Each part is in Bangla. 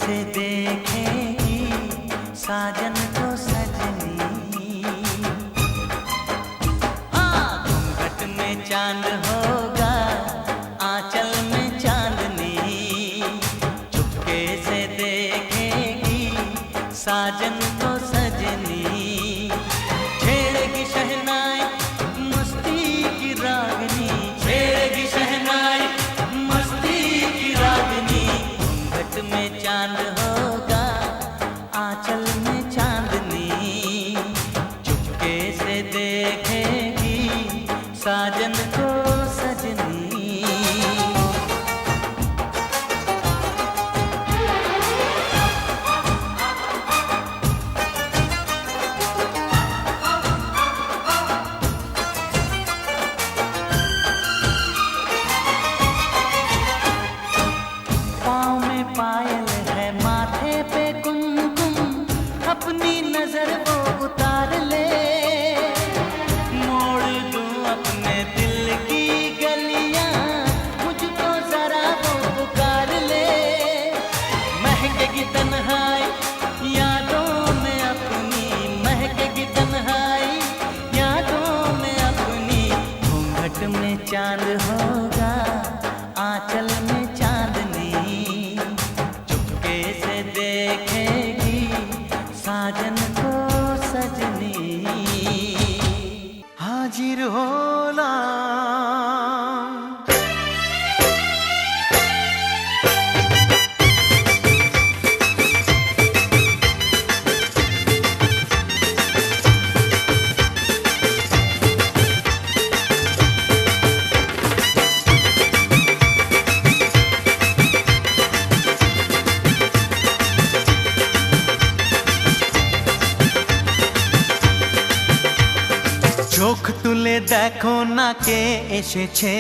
से देखेगी साजन को सजनी। हाँ, घूंघट में चांद होगा, आंचल में चांदनी। चुपके से देखेगी साजन को सजनी। छेड़ेगी शहनाई मस्ती की रागनी, छेड़ेगी शहनाई मस्ती की रागनी। घूंघट में चांद होगा, आंचल में चांदनी। चुपके से देखेगी साजन को सजनी। पायल है माथे पे कुमकुम, अपनी नजर वो उतार ले। मोड़ दूं अपने दिल की गलियां, मुझको जरा वो पुकार ले। महकेगी तन्हाई यादों में अपनी, महकेगी तन्हाई यादों में अपनी। घूंघट में चांद होगा, आंचल में चांदनी। चुपके से देखेगी साजन को सजनी। हाजिर होला চোখ তুলে দেখো না কে এসেছে।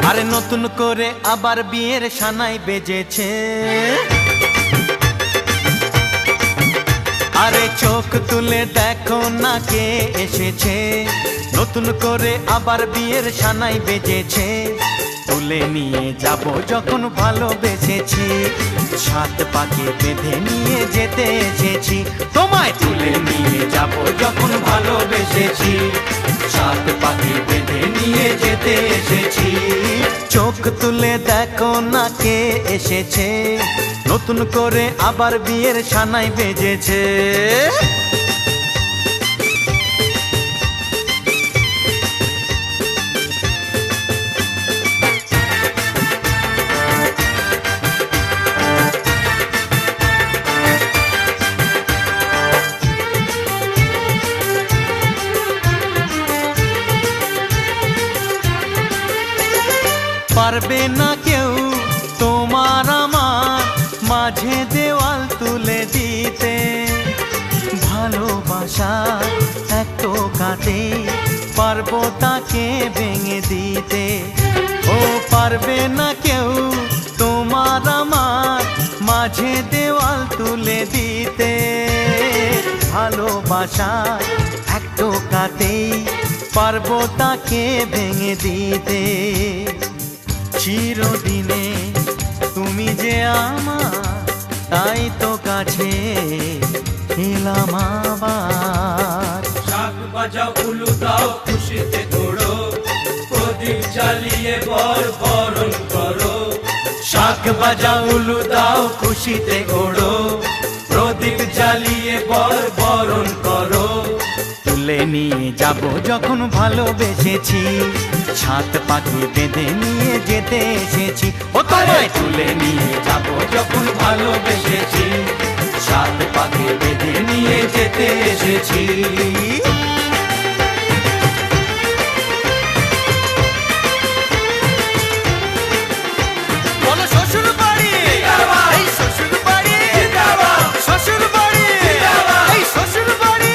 আরে নতুন করে আবার বিয়ের সানাই বেজেছে। আরে চোখ তুলে দেখো না কে এসেছে, নতুন করে আবার বিয়ের সানাই বেজেছে। তুলে নিয়ে যাব যখন ভালোবেসেছি, সাত পাকে বেঁধে নিয়ে যেতে এসেছি। তোমায় তুলে নিয়ে যাব যখন ভালোবেসেছি, সাত পাকে বেঁধে নিয়ে যেতে এসেছি। চোখ তুলে দেখো না কে এসেছে, নতুন করে আবার বিয়ের সানাই বেজেছে। পারবে না কেউ তোমার আমার মাঝে দেওয়াল তুলে দিতে। ভালোবাসা এক টোকাতে পারবো তাকে ভেঙে দিতে। ও পারবে না কেউ তোমার আমার মাঝে দেওয়াল তুলে দিতে। ভালোবাসা এক টোকাতেই পারবো তাকে ভেঙে দিতে। চিরদিনে তুমি যে আমার, তাই তো কাছে এলাম আবার। শাক বাজাও উলু দাও খুশিতে দৌড়ো, প্রদীপ জ্বালিয়ে বর বরণ করো। শাক বাজাও উলু দাও খুশিতে ওড়ো, প্রদীপ জ্বালিয়ে বর বরণ করো। তুলে নিয়ে যাব যখন ভালোবেসেছি, সাত পাখি বেঁধে নিয়ে যেতে এসেছি। ও তোমায় তুলে নিয়ে যাব যখন ভালোবেসেছি, সাত পাকে বেঁধে নিয়ে যেতে এসেছি। বলো শ্বশুর বাড়ি, এই শ্বশুর বাড়ি, শ্বশুর বাড়ি, এই শ্বশুর বাড়ি।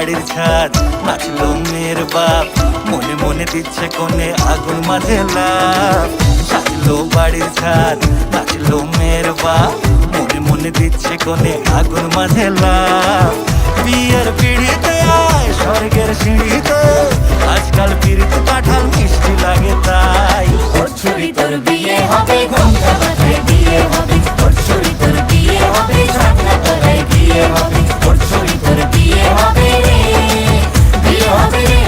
বাড়ির ছাদ, নাচলো মেয়ের বাপ, মনে মনে দিচ্ছে কোণে আগুন মাঝে লাভ। সাজলো বাড়ির ছাদ, নাচলো মেয়ের বাপ, মনে মনে দিচ্ছে কোণে আগুন মাঝে লাভ। বিয়ের পিড়িতে আয় স্বর্গের সিঁড়িতে, আজকাল পিড়িতে কাঁঠাল মিষ্টি লাগে তাই। ওর ছুরি তোর বিয়ে হবে, ঘোমটা মাথায় বিয়ে হবে, ওর ছুরি তোর বিয়ে হবে, ছাগনা তলায় বিয়ে হবে, ওর ছুরি তোর বিয়ে হবে রে, বিয়ে হবে রে।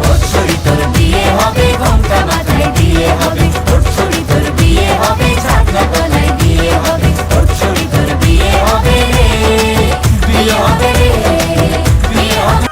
ওর ছুরি তোর বিয়ে হবে, ঘোমটা মাথায় বিয়ে হবে, ওর ছুরি তোর বিয়ে হবে, ছাগনা তলায় বিয়ে হবে, ওর ছুরি তোর বিয়ে হবে রে, বিয়ে হবে রে, বিয়ে হবে।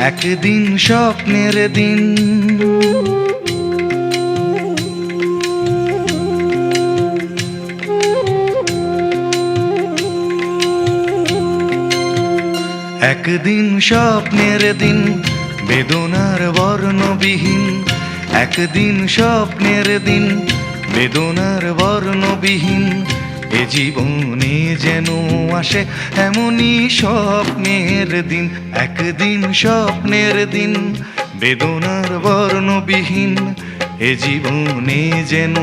একদিন স্বপ্নের দিন, একদিন স্বপ্নের দিন, বেদনার বর্ণবিহীন। একদিন স্বপ্নের দিন, বেদনার বর্ণবিহীন। এ জীবনে যেন আসে এমনই স্বপ্নের দিন। একদিন স্বপ্নের দিন, বেদনার বর্ণবিহীন। এ জীবনে যেন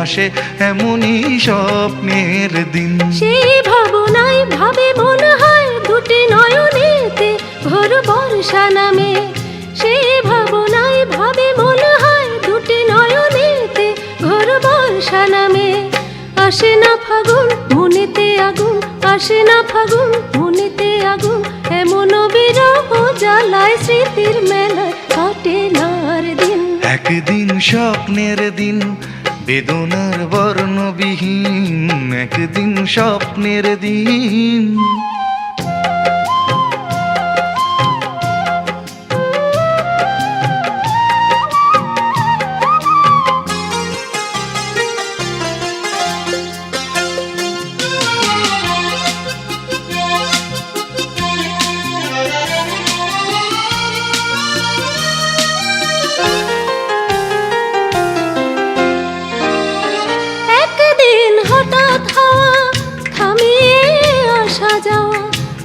আসে এমনই স্বপ্নের দিন। সেই ভাবনায় ভাবে মন হয় দুটি নয়নেতে ভোর বর্ষা নামে। সেই ভাবনায় ভাবে মন হয় দুটি নয়নেতে ভোর বর্ষা নামে। আসে না ফাগুন মনেতে আগুন, আসে না ফাগুন মনেতে আগুন। এমন বিরহ জ্বালায় স্মৃতির মেলায় কাটে নার দিন। একদিন স্বপ্নের দিন, বেদনার বর্ণবিহীন। একদিন স্বপ্নের দিন। এক রোদ হাওয়া থামিয়ে আসা যাওয়া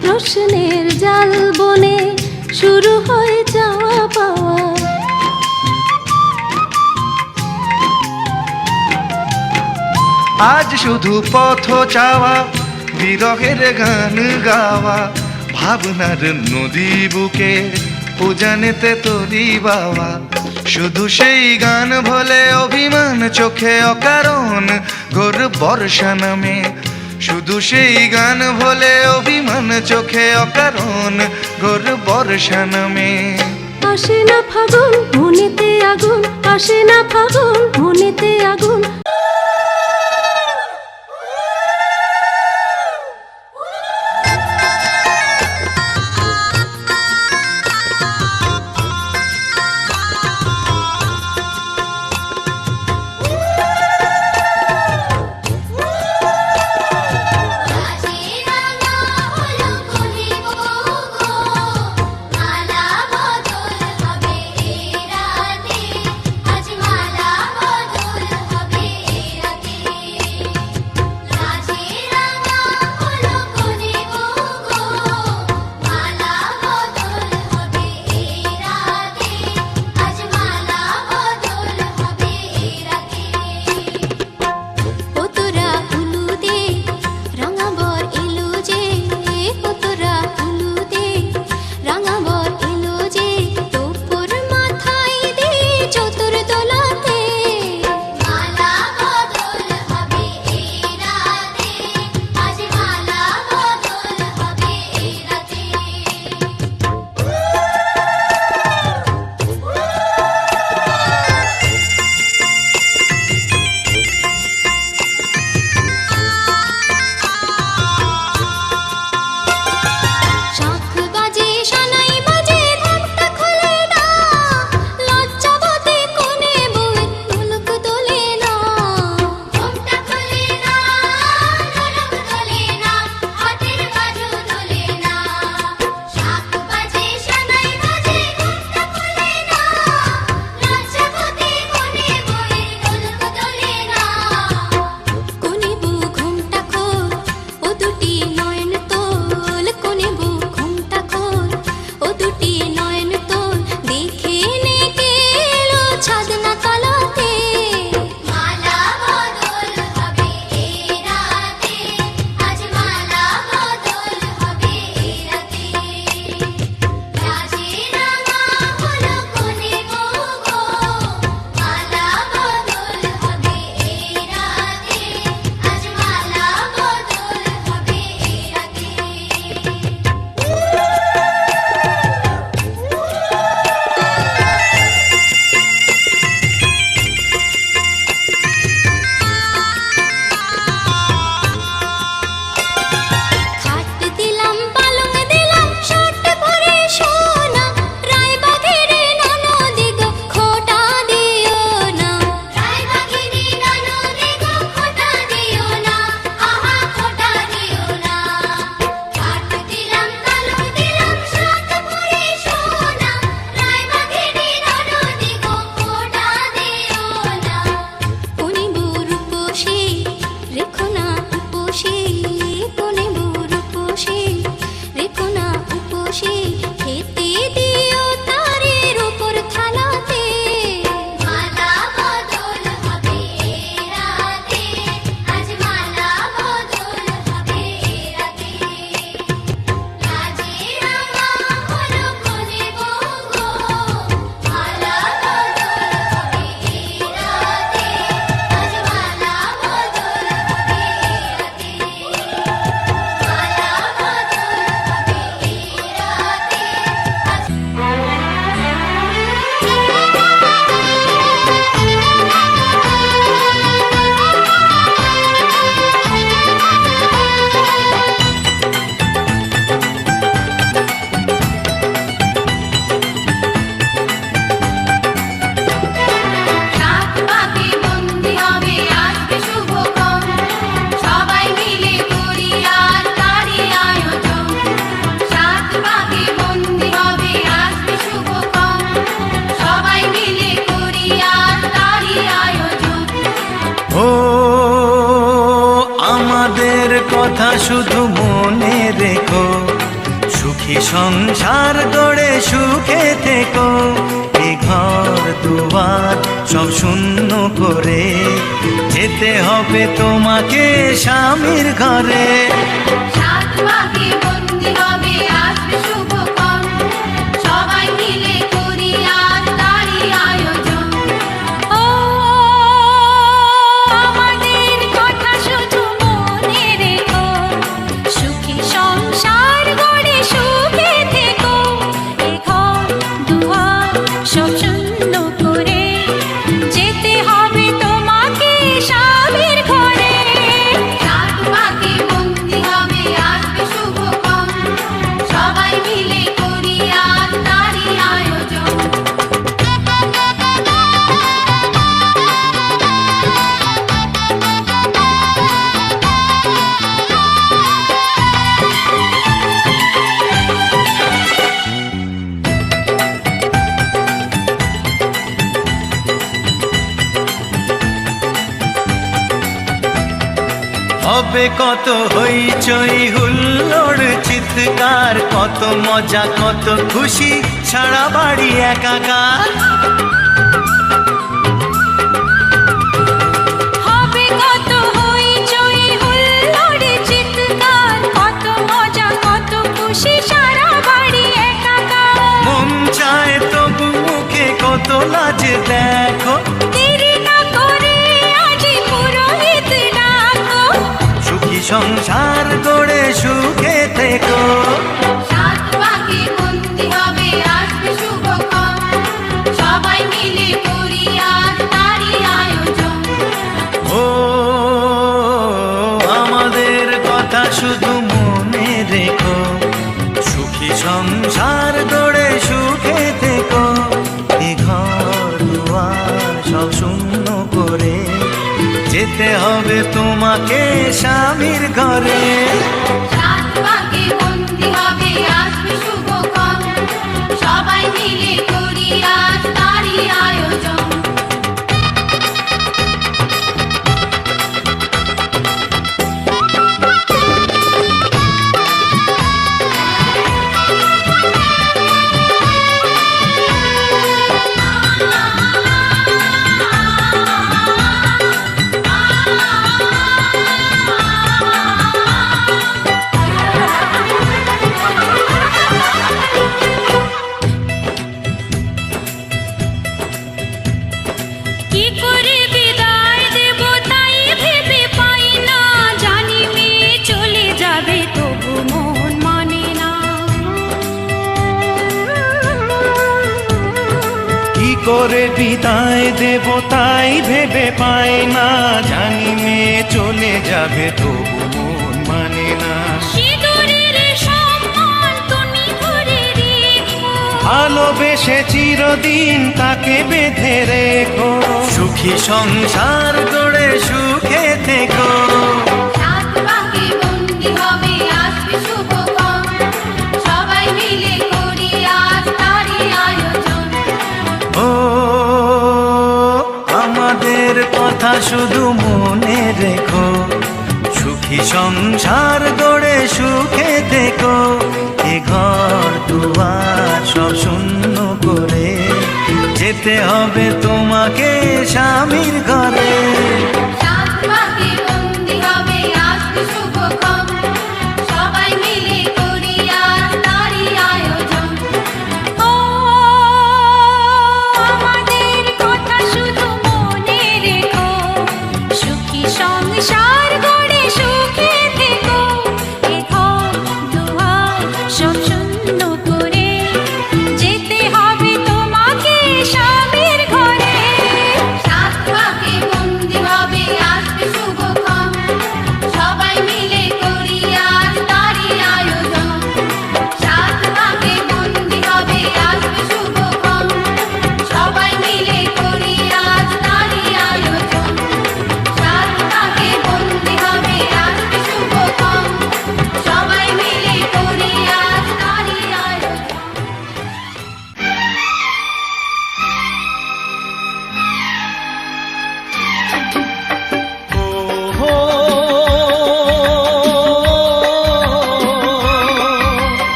প্রশ্নের জাল বনে শুরু হয় যাওয়া পাওয়া আজ শুধু পথ চাওয়া বিরহের গান গাওয়া ভাবনার নদী বুকে উজানেতে তরি বাওয়া শুধু সেই গান ভোলে অভিমান চোখে অকারণ ঘোর বর্ষা নামে শুধু সেই গান ভোলে অভিমান চোখে অকারণ ঘোর বর্ষা নামে আসে না ফাগুন মনেতে আগুন আসে না ফাগুন মনেতে আগুন কথা শুধু মনে রেখো, সুখী সংসার গড়ে সুখে থেকো। এ ঘর দুয়ার সব শূন্য করে যেতে হবে তোমাকে স্বামীর ঘরে। সাত পাকে বন্দি হবে আসবে শুভক্ষণ, সবাই মিলে করি আজ তারই আয়োজন। ও আমাদের কথা শুধু মনে রেখো, সুখী সংসার গড়ে সুখে থেকো। এ ঘর দুয়ার সব শূন্য করে যেতে হবে তোমাকে স্বামীর ঘরে। সাত পাকে বন্দি হবে আসবে শুভক্ষণ, সবাই মিলে করি আজ তারই আয়োজন। হবে কত হইচই হুল্লোড় চিৎকার, কত মজা কত খুশি সারা বাড়ি একাকার। হবে কত হইচই হুল্লোড় চিৎকার, কত মজা কত খুশি সারা বাড়ি একাকার। মন চায় তবু মুখে কত লাজ দেখো, দেরি না করে আজই পুরোহিত ডাকো। সুখী সংসার গড়ে সুখে থেকো। সাত পাকে বন্দি হবে আসবে শুভক্ষণ, সবাই মিলে করি আজ তারই আয়োজন। ও আমাদের কথা শুধু মনে রেখো, সুখী সংসার গড়ে সুখে থেকো। এ ঘর দুয়ার সব শূন্য করে যেতে হবে তোমাকে স্বামীর ঘরে। সাত পাকে বন্দি হবে আসবে শুভক্ষণ, সবাই মিলে করি আজ তারই আয়োজন। কি করে বিদায় দেব তাই ভেবে পাই না, জানি মেয়ে চলে যাবে তবু মন মানে না। কি করে বিদায় দেব তাই ভেবে পাই না, জানি মেয়ে চলে যাবে তবু মন মানে না। সিঁদুরের সম্মান তুমি ধরে রেখো, ভালোবেসে চিরদিন তাকে বেঁধে রেখো। সুখী সংসার গড়ে সুখে থেকো। সাত পাকে বন্দি হবে আসবে শুভক্ষণ, সবাই মিলে করি আজ তারই আয়োজন। ও আমাদের কথা শুধু মনে রেখো, সুখী সংসার গড়ে সুখে থেকো। এ ঘর দুয়ার সব শূন্য করে যেতে হবে তোমাকে স্বামীর ঘরে। সাত পাকে বন্দি হবে আসবে শুভক্ষণ, সবাই মিলে করি আজ তারই আয়োজন। ও আমাদের কথা শুধু মনে রেখো, সুখী সংসার গড়ে সুখে থেকো। এ ঘর দুয়ার সব শূন্য করে যেতে হবে তোমাকে স্বামীর ঘরে। সাত পাকে বন্দি হবে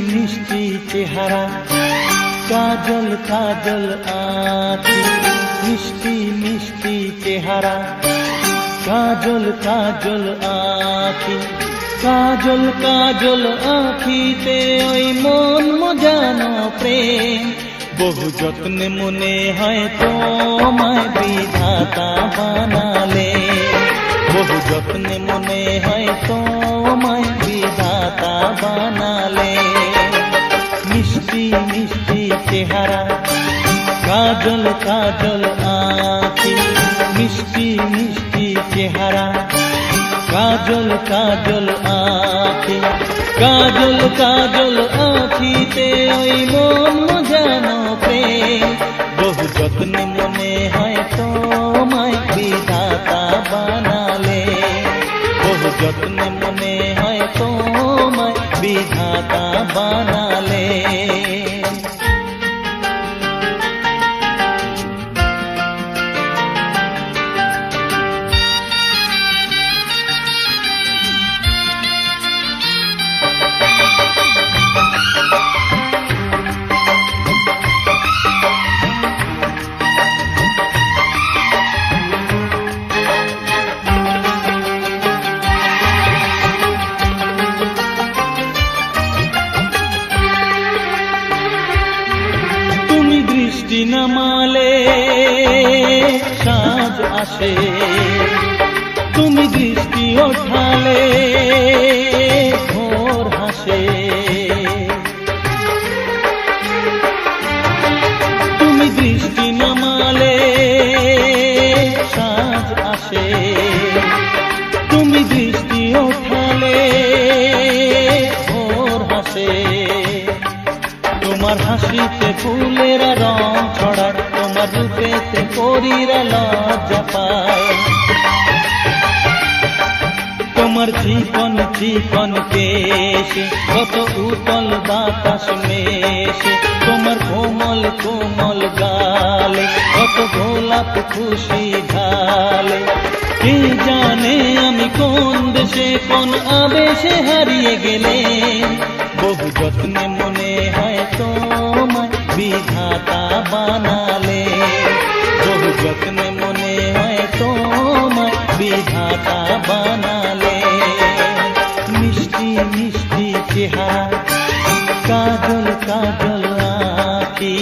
মিষ্টি চেহারা কাজল কাজল আঁখি মিষ্টি মিষ্টি চেহারা কাজল কাজল আঁখি কাজল কাজল আঁখিতে ওই মন মজানো প্রেম বহু যত্নে মনে হয় তোমায় বিধাতা বানালে বহু যত্নে মনে হয় তোমায় বিধাতা বানালে মিষ্টি মিষ্টি চেহারা কাজল কাজল আঁখি মিষ্টি মিষ্টি চেহারা কাজল কাজল আঁখি কাজল কাজল আঁখিতে ওই মন মজানো প্রেম বহু যত্নে মনে হয় তোমায় বিধাতা বানালে বহু যত্নে মনে হয় তোমায় বিধাতা বানালে দৃষ্টি নামালে সাজ আসে তুমি দৃষ্টি ওঠালে ভোর হাসে তুমি দৃষ্টি নামালে সাজ আসে তুমি দৃষ্টি ওঠালে ভোর হাসে তোমার হাসিতে ফুলেরা রং ছড়ায় তোমার রূপেতে পরীরা লজ্জা পায় তোমার চিকন চিকন কেশে কত উতল বাতাস মেশে তোমার কোমল কোমল গালে কত গোলাপ খুশি ঢালে কে জানে আমি কোন দেশে কোন আবেশে হারিয়ে গেলে বহু যত্নে মনে হয় তোমায় বিধাতা বানালে বহু যত্নে মনে হয় তোমায় বিধাতা বানালে মিষ্টি মিষ্টি চেহারা কাজল কাজল আঁখি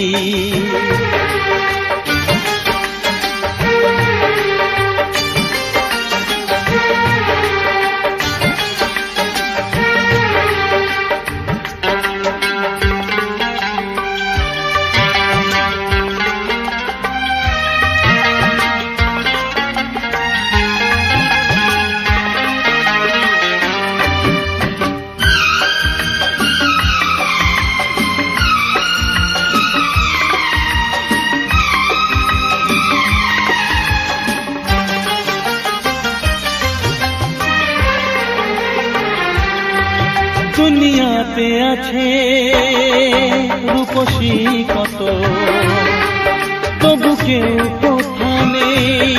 দুনিয়াতে আছে রূপসী কত তবু কেউ কোথা নেই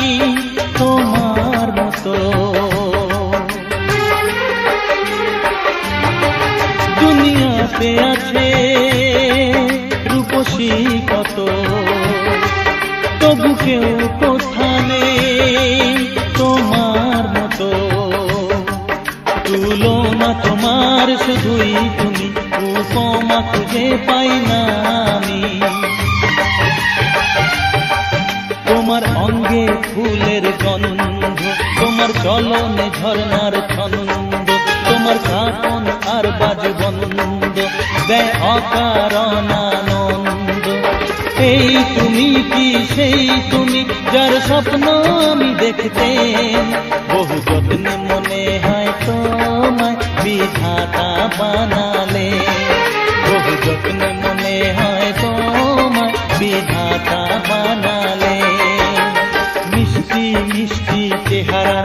তোমার মতো দুনিয়াতে আছে রূপসী কত তবু কেউ কোথা নেই তোমার মতো তুলনা তোমার শুধুই তুমি উপমা খুঁজে পাই না আমি তোমার অঙ্গে ফুলের গন্ধ তোমার চলনে ঝর্ণার ছন্দ তোমার কাপন আর বাজবন্ধ দেয় অকারণ আনন্দ এই তুমি কি সেই তুমি যার স্বপ্ন আমি দেখতে বহু যত্নে মনে হয় তোমায় বিধাতা বানালে বহু যত্নে মনে হয় তোমায় বিধাতা বানালে মিষ্টি মিষ্টি চেহারা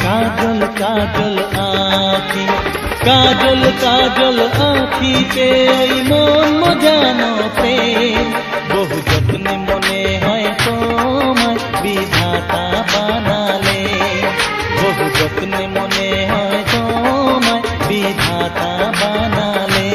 কাজল কাজল আঁখি কাজল কাজল আঁখিতে ওই মন মজানো প্রেম বহু যত্নে মনে হয় তোমায় বিধাতা বানালে বহু যত্নে মনে হয় তোমায় বিধাতা বানালে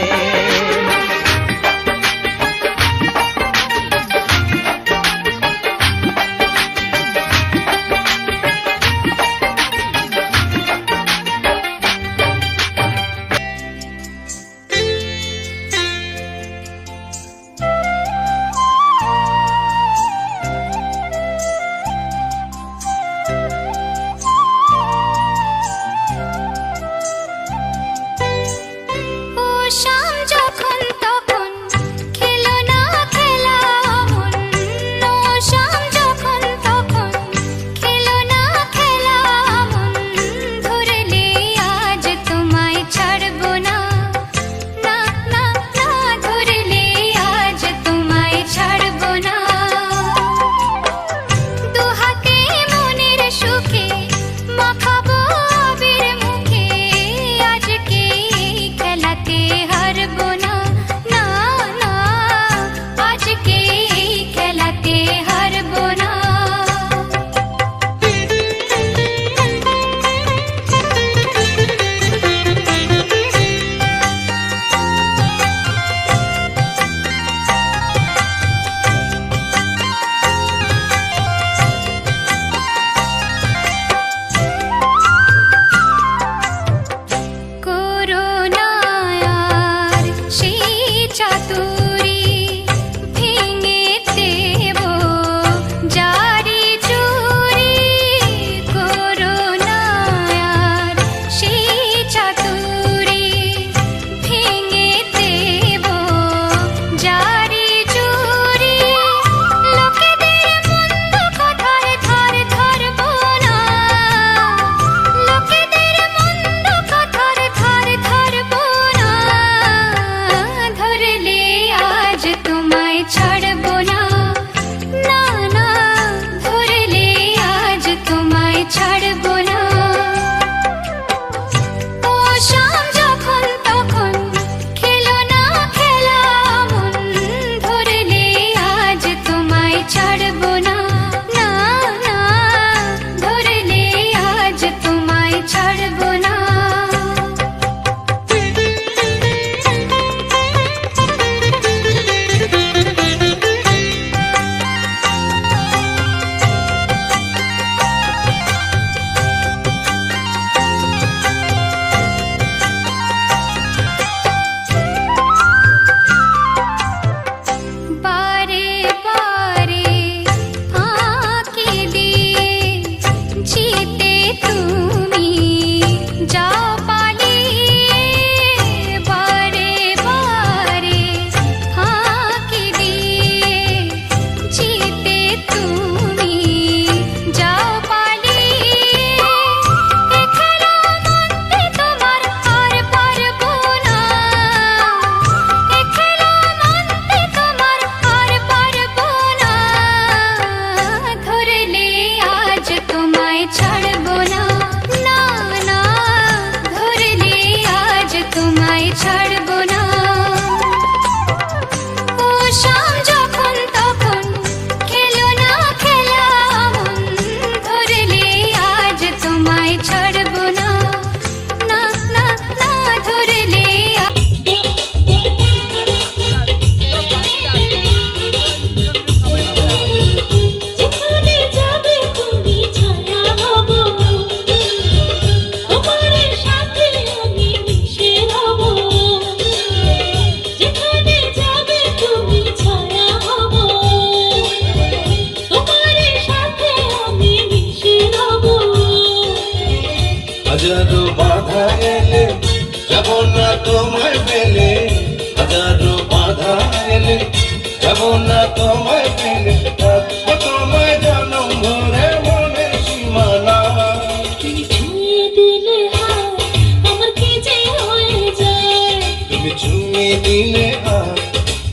ছুঁয়ে দিলে হাত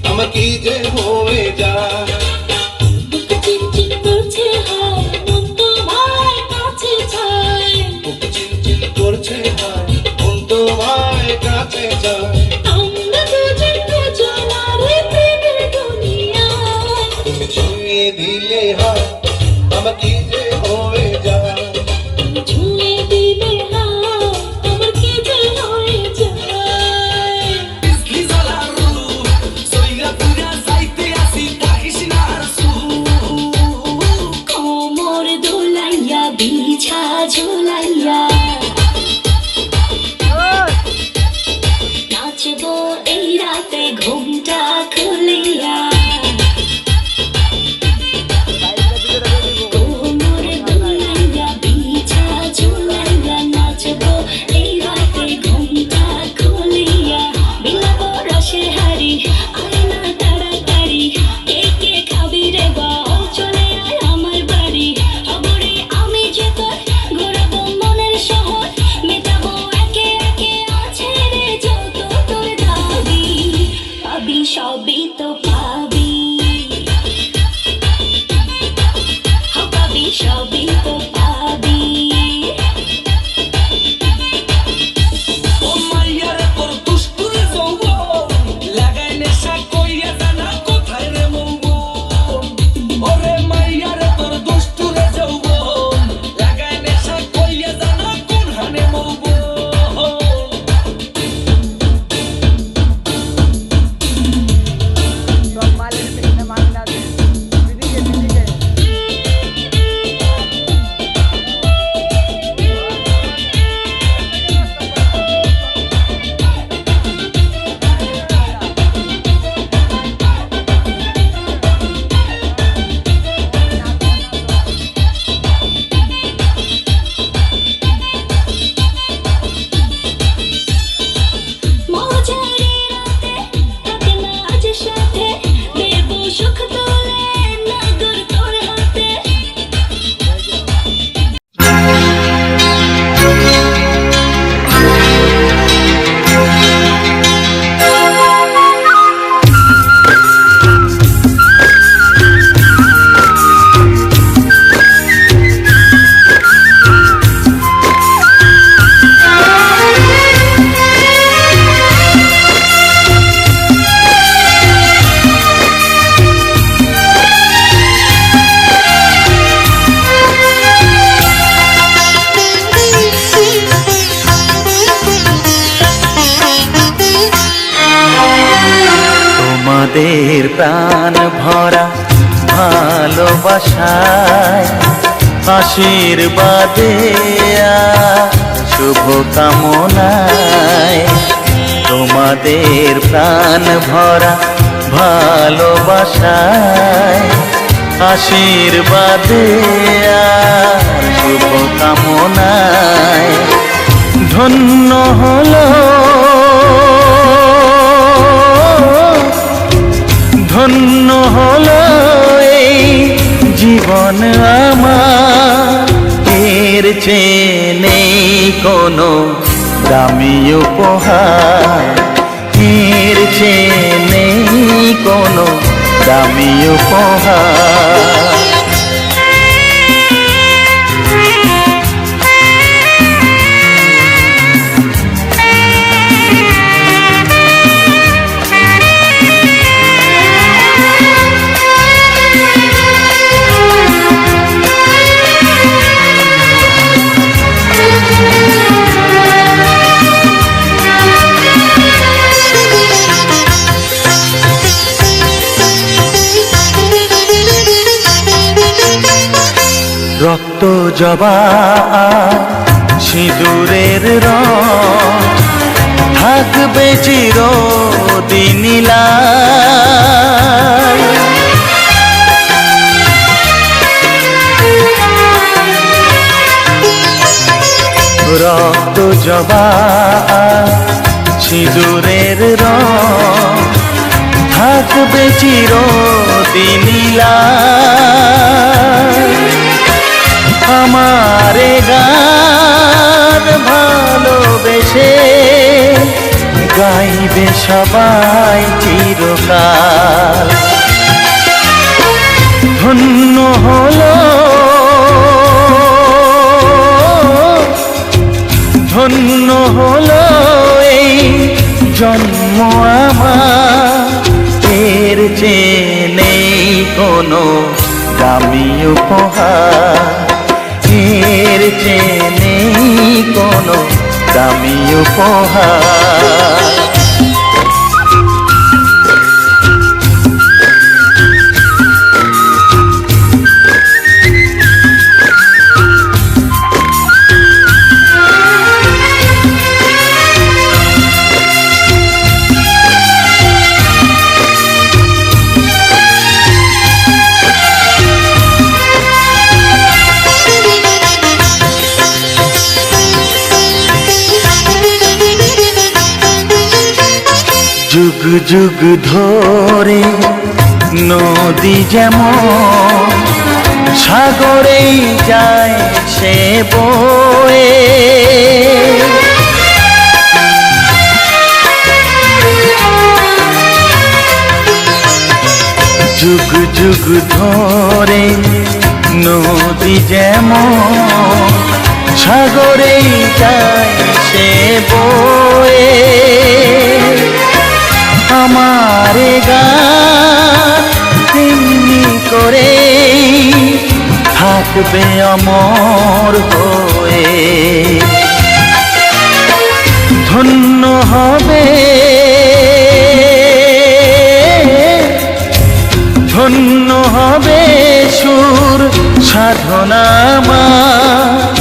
আমার কি যে হয়ে যায়। বুক চিনচিন করছে হায় মন তোমার কাছে চায়। বুক চিনচিন করছে হায় মন তোমার কাছে যায়। আমরা দুজন দুজনারে প্রেমের দুনিয়ায়। তুমি ছুঁয়ে দিলে হাত আমার কি যে হয়ে যায়। তুমি ছুঁয়ে দিলে হায় আমার কি যে হয়ে যায়। কোমর দোলাইয়া বিছা ঝুলাইয়া নাচবো এই রাতে ঘুমটা খুলিয়া। কোমর দোলাইয়া বিছা ঝুলাইয়া নাচবো এই রাতে ঘুমটা খুলিয়া। বিলাবো রসের হাড়ি আয় না তাড়াতাড়ি কে কে খাবি রে বল চলে আয় আমার বাড়ি। খবরে আমি যে তোর ঘুরাবো মনের শহর মেটাবো একে একে আছে রে যত তোর দাবি। পাবি সবই তো পাবি পাবি সবই তো পাবি। মজারে রাতে থাকে না আজ সাথে দেব সুখ তোলে নাগর তোর হাতে। তোমাদের প্রাণ ভরা ভালোবাসায় আশীর্বাদে শুভ কামনায়। তোমাদের প্রাণ ভরা ভালোবাসায় আশীর্বাদে শুভ কামনায় ধন্য হলো ধন্য হলো এই জীবন আমার। এর চেয়ে নেই কোনো দামি উপহার। এর চেয়ে নেই কোনো দামি উপহার। রক্ত জবা সিঁদুরের রং থাকবে চিরদিন লাল। রক্ত জবা সিঁদুরের রং থাকবে চিরদিন লাল। আমারে গান ভালোবেসে গাইবে সবাই চিরকাল। ধন্য হলো, ধন্য হলো এই জন্ম আমার, এর চেয়ে নেই কোনো দামি উপহার, এর চেয়ে নেই কোনো দামি উপহার। যুগ যুগ ধরে নদী যেমন সাগরেই যায় সে বয়ে, যুগ যুগ ধরে নদী যেমন সাগরেই যায় সে বয়ে, আমার গান তেমনি করে থাকবে অমর হয়ে। ধন্য হবে, ধন্য হবে সুর সাধনা আমার,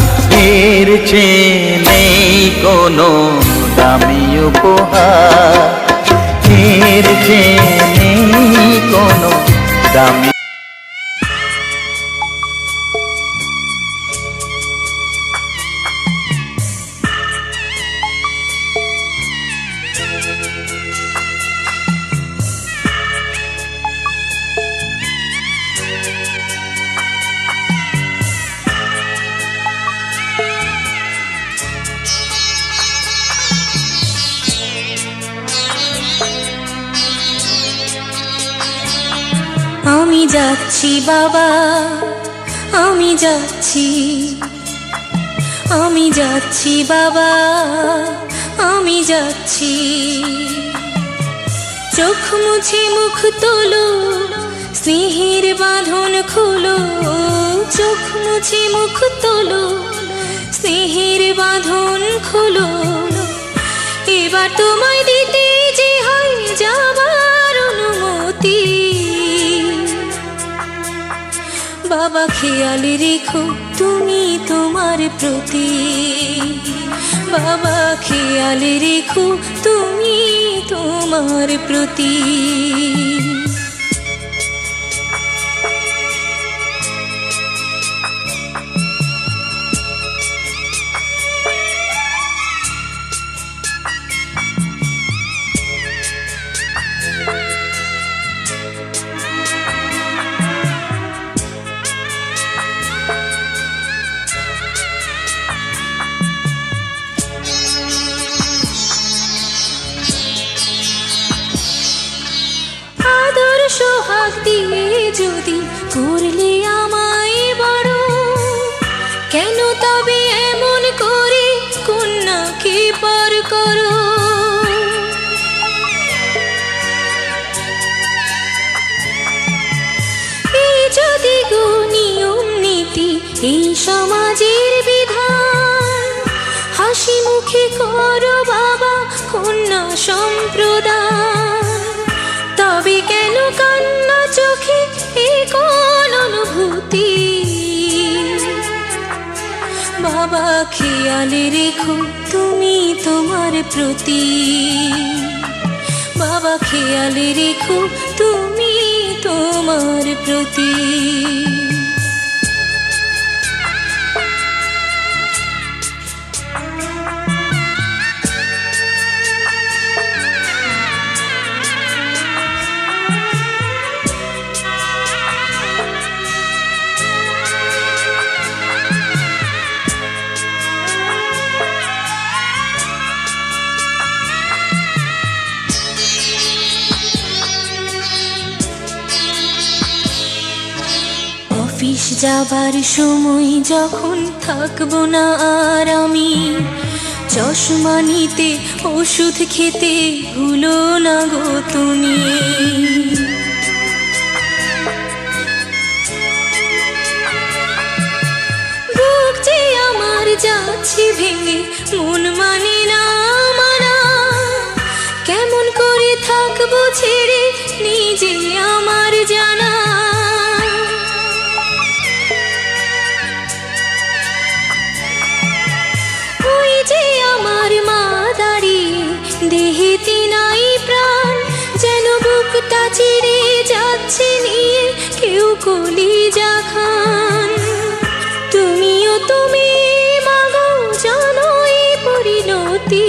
এর চেয়ে নেই কোনো দামি উপহার, এর চেয়ে নেই কোনো দামি। আমি যাচ্ছি বাবা, আমি যাচ্ছি, আমি যাচ্ছি বাবা, আমি যাচ্ছি। চোখ মুছে মুখ তোলো, স্নেহের বাঁধন খোলো, চোখ মুছে মুখ তোলো, স্নেহের বাঁধন খোলো। এবার তোমায় দিতে যে হয় যাবার অনুমতি, বাবা খেয়াল রেখো তুমি তোমার প্রতি, বাবা খেয়াল রেখো তুমি তোমার প্রতি। সোহাগ দিয়ে যদি করলে আমায় বড়, কেন তবে এমন করে কন্যাকে পর করো। এই যদি গো নিয়ম নীতি, এই সমাজের বিধান, হাসি মুখে করো বাবা কন্যা সম্প্রদান, তবে কেন কান্না চোখে এ কোন অনুভূতি, বাবা খেয়াল রেখো তুমি তোমার প্রতি, বাবা খেয়াল রেখো তুমি তোমার প্রতি। যাবার সময় যখন থাকবো না আর আমি, চশমা নিতে ওষুধ খেতে ভুলো না গো তুমি। বুক যে আমার যাচ্ছে ভেঙে, মন মানে না মানা, কেমন করে থাকবো ছেড়ে নিজে আমার জানা। ওই যে আমার মা দাঁড়িয়ে, দেহেতে নাই প্রাণ, যেন বুকটা চিরে যাচ্ছে নিয়ে কেউ কলিজা খান। তুমিও তুমি মাগো জানো এই পরিণতি,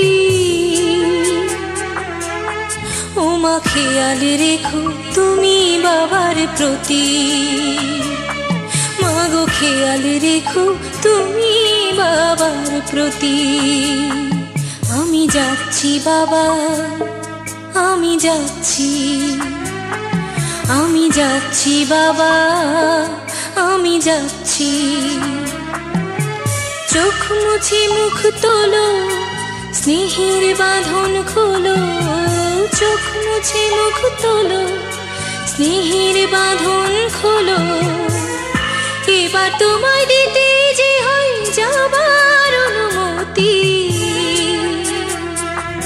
ও মা খেয়াল রেখো তুমি বাবার প্রতি, মাগো খেয়াল রেখো তুমি বাবার প্রতি। আমি যাচ্ছি বাবা, আমি যাচ্ছি, আমি যাচ্ছি বাবা, আমি যাচ্ছি। চোখ মুছে মুখ তোলো, স্নেহের বাঁধন খোলো, চোখ মুছে মুখ তোলো, স্নেহের বাঁধন খোলো। এবার তোমায় দিতে যে হয় যাবার অনুমতি।